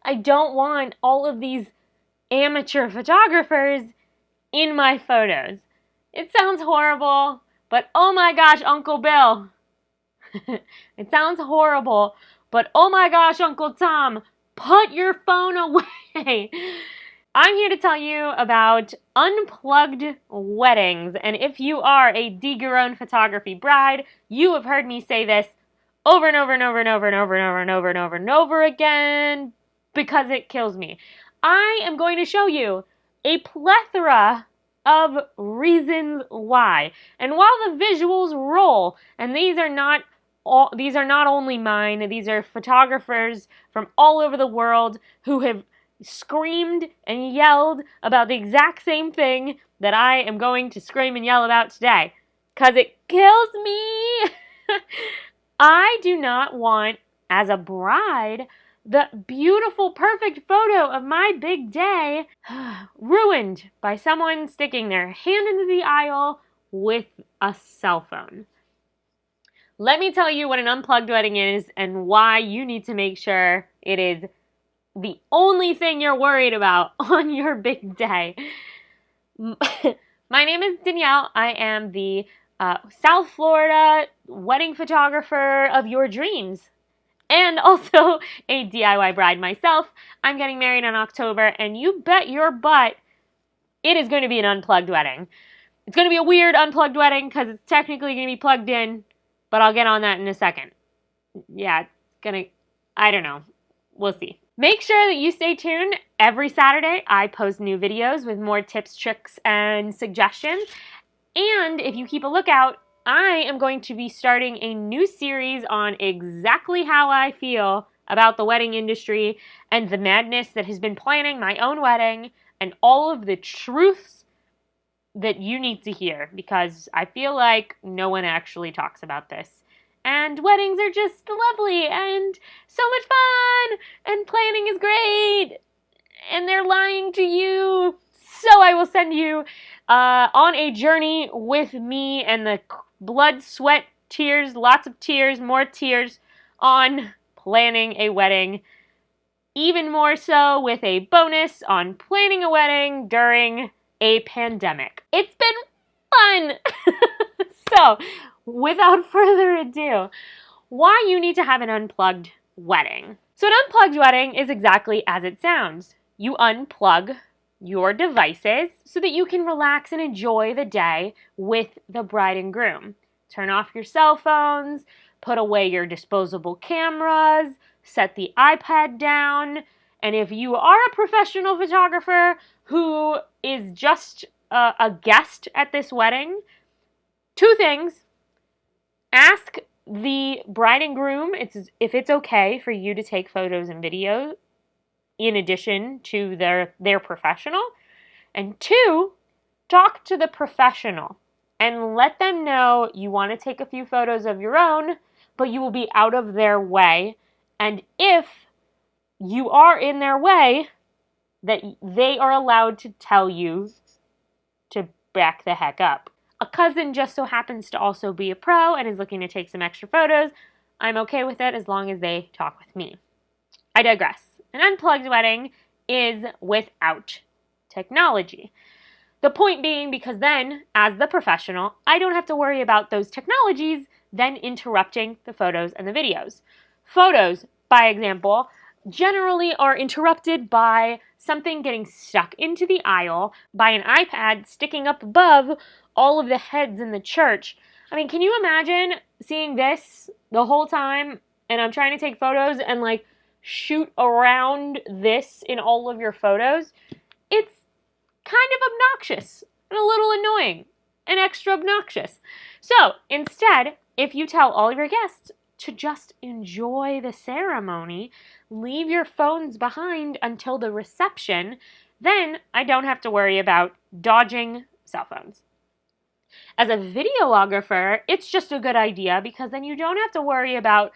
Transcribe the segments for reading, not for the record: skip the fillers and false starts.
I don't want all of these amateur photographers in my photos. It sounds horrible, but oh my gosh, Uncle Bill. It sounds horrible, but oh my gosh, Uncle Tom, put your phone away. I'm here to tell you about unplugged weddings, and if you are a de-grown photography bride, you have heard me say this over and over and over and over and over and over and over and over and over again because it kills me. I am going to show you a plethora of reasons why. And while the visuals roll, and these are not only mine, these are photographers from all over the world who have screamed and yelled about the exact same thing that I am going to scream and yell about today, because it kills me. I do not want, as a bride, the beautiful, perfect photo of my big day ruined by someone sticking their hand into the aisle with a cell phone. Let me tell you what an unplugged wedding is and why you need to make sure it is the only thing you're worried about on your big day. My name is Danielle. I am the South Florida wedding photographer of your dreams, and also a DIY bride myself. I'm getting married in October, and you bet your butt it is going to be an unplugged wedding. It's going to be a weird unplugged wedding because it's technically going to be plugged in, but I'll get on that in a second. Yeah, it's going to, I don't know. We'll see. Make sure that you stay tuned. Every Saturday, I post new videos with more tips, tricks, and suggestions. And if you keep a lookout, I am going to be starting a new series on exactly how I feel about the wedding industry and the madness that has been planning my own wedding and all of the truths that you need to hear, because I feel like no one actually talks about this. And weddings are just lovely and so much fun, and planning is great, and they're lying to you. So I will send you on a journey with me and the blood, sweat, tears, lots of tears, more tears on planning a wedding. Even more so with a bonus on planning a wedding during a pandemic. It's been fun. So, without further ado, why you need to have an unplugged wedding. So an unplugged wedding is exactly as it sounds. You unplug your devices so that you can relax and enjoy the day with the bride and groom. Turn off your cell phones, put away your disposable cameras, set the iPad down, and if you are a professional photographer who is just a guest at this wedding, two things. Ask the bride and groom if it's okay for you to take photos and videos in addition to their professional. And two, talk to the professional and let them know you want to take a few photos of your own, but you will be out of their way. And if you are in their way, that they are allowed to tell you to back the heck up. A cousin just so happens to also be a pro and is looking to take some extra photos. I'm okay with it as long as they talk with me. I digress. An unplugged wedding is without technology. The point being, because then, as the professional, I don't have to worry about those technologies then interrupting the photos and the videos. Photos, by example, generally are interrupted by something getting stuck into the aisle, by an iPad sticking up above all of the heads in the church. I mean, can you imagine seeing this the whole time and I'm trying to take photos and like shoot around this in all of your photos? It's kind of obnoxious and a little annoying and extra obnoxious. So instead, if you tell all of your guests to just enjoy the ceremony, leave your phones behind until the reception, then I don't have to worry about dodging cell phones. As a videographer, it's just a good idea because then you don't have to worry about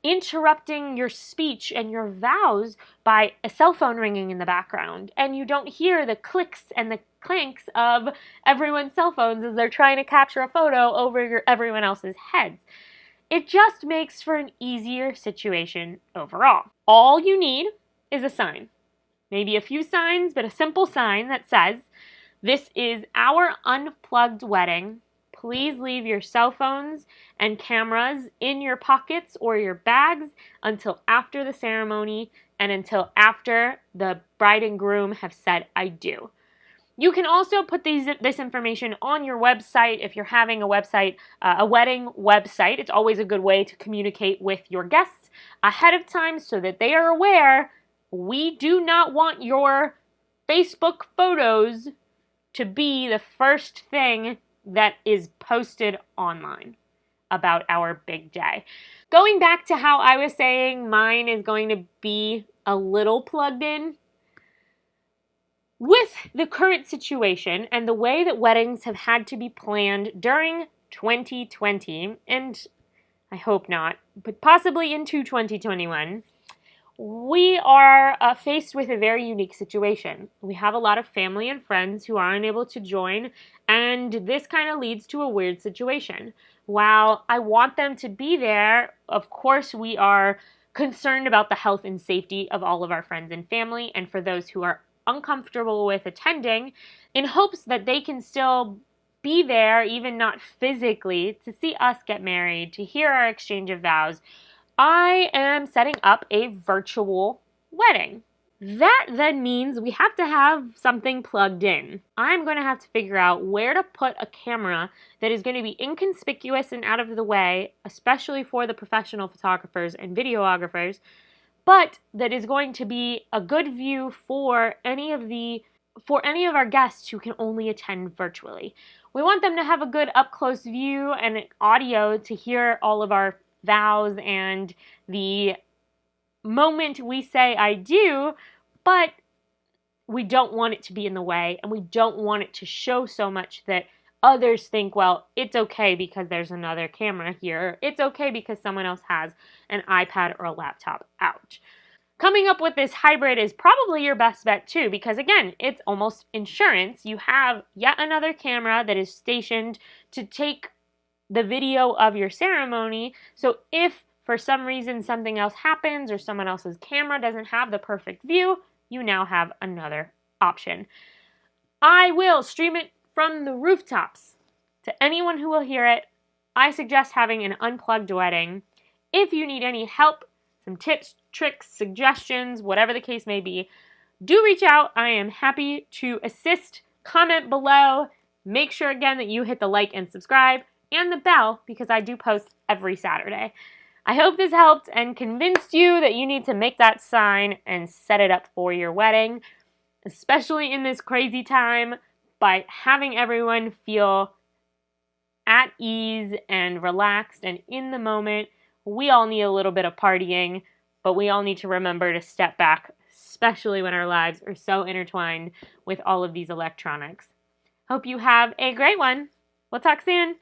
interrupting your speech and your vows by a cell phone ringing in the background, and you don't hear the clicks and the clanks of everyone's cell phones as they're trying to capture a photo over everyone else's heads. It just makes for an easier situation overall. All you need is a sign. Maybe a few signs, but a simple sign that says, "This is our unplugged wedding. Please leave your cell phones and cameras in your pockets or your bags until after the ceremony and until after the bride and groom have said, 'I do.'" You can also put this information on your website if you're having a wedding website. It's always a good way to communicate with your guests ahead of time so that they are aware we do not want your Facebook photos to be the first thing that is posted online about our big day. Going back to how I was saying mine is going to be a little plugged in, with the current situation and the way that weddings have had to be planned during 2020, and I hope not, but possibly into 2021, we are faced with a very unique situation. We have a lot of family and friends who are unable to join, and this kind of leads to a weird situation. While I want them to be there, of course we are concerned about the health and safety of all of our friends and family, and for those who are uncomfortable with attending, in hopes that they can still be there, even not physically, to see us get married, to hear our exchange of vows, I am setting up a virtual wedding. That then means we have to have something plugged in. I'm going to have to figure out where to put a camera that is going to be inconspicuous and out of the way, especially for the professional photographers and videographers, but that is going to be a good view for any of our guests who can only attend virtually. We want them to have a good up-close view and audio to hear all of our vows and the moment we say "I do," but we don't want it to be in the way, and we don't want it to show so much that others think, well, it's okay because there's another camera here. It's okay because someone else has an iPad or a laptop out. Coming up with this hybrid is probably your best bet too, because again, it's almost insurance. You have yet another camera that is stationed to take the video of your ceremony. So if for some reason something else happens or someone else's camera doesn't have the perfect view, you now have another option. I will stream it from the rooftops to anyone who will hear it. I suggest having an unplugged wedding. If you need any help, some tips, tricks, suggestions, whatever the case may be, do reach out. I am happy to assist. Comment below. Make sure again that you hit the like and subscribe and the bell because I do post every Saturday. I hope this helped and convinced you that you need to make that sign and set it up for your wedding, especially in this crazy time, by having everyone feel at ease and relaxed and in the moment. We all need a little bit of partying, but we all need to remember to step back, especially when our lives are so intertwined with all of these electronics. Hope you have a great one. We'll talk soon.